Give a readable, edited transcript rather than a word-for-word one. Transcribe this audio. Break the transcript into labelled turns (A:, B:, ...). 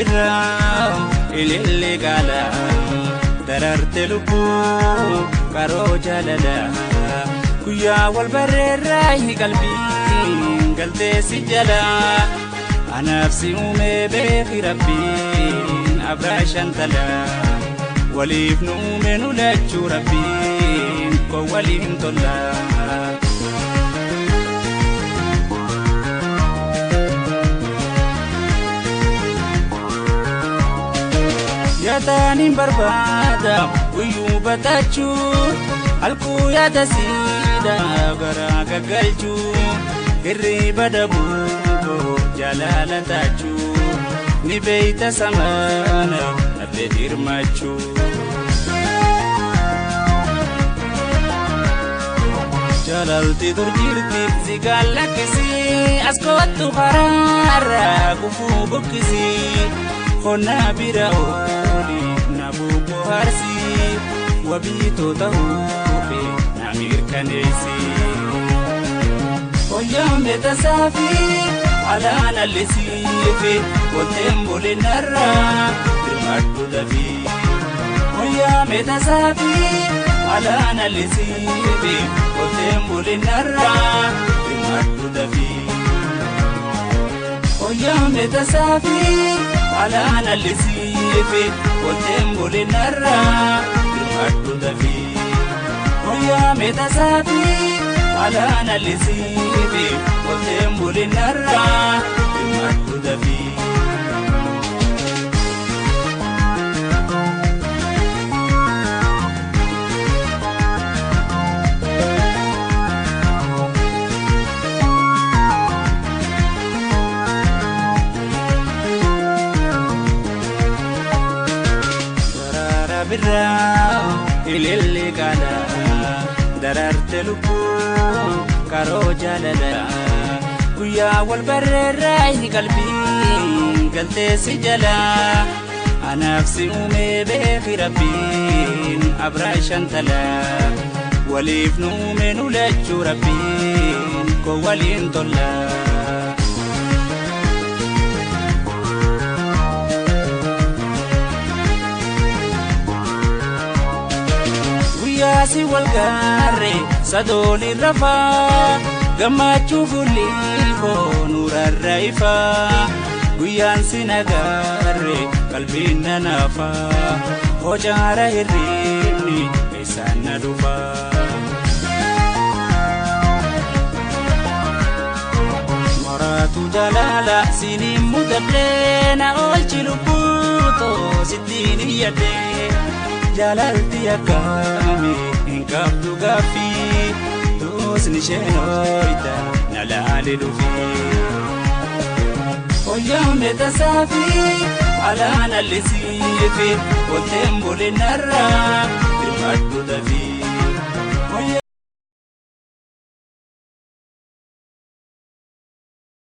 A: birraa ilillee gaala dararte lubbuu qaroo jaalala guyyaa wal barreerraa inni qalbii galtee si jala anaaf si uume beeki rabbiin abraa shantala waliif nu uume nu lachuu rabbiin ko waliin tolla. Yataanin barbaada guyyuu batachuu halkuu yaada siida garaa gaggalchuu hirriba dabuu jaalala taachuu ni beeyta samaana nafee dirmachuu. Jaalalti turjirti si gallakkisii as kootu karaarra gufuu bukkisii khonna bira ooli nabuuko harsi wabiitoo ta'uufi namir kaneesi oyyaambe tasaafi alaana lisiifi koteen bolinarra dirmadhu dafi oyyaambe tasaafi alaana lisiifi koteen bolinarra dirmadhu dafi oyyaambe tasaafi alaana lisiifi koteen bolinarra dirmadhu dafi oyyaambe tasaafi alaana lisiifi koteen bolinarra dirmadhu dafi. Birraa ilillee gaala dararte lubbuu qaroo jaalala guyyaa wal barreerraa inni qalbii galtee si jala anaaf si uume beeki rabbiin abraa shantala waliif nu uume nu lachuu rabbiin ko waliin tolla. Si walgarre sadoli rafa gamachuu fuliifo nurarra ifa guyyaan si nagarre qalbiin nanafa hojaara hirriibni isaan na dhufa. Maratu jalala siniin mudadhee na oolchi lubbuutoo sittiin iyyadhee jaalalti akkami hin qabdu gaaffii tuusni sheenoyta na laale dhufii oyyaambe tasaafi alaana lisiifi koteen bolinarra dirmadhu dafi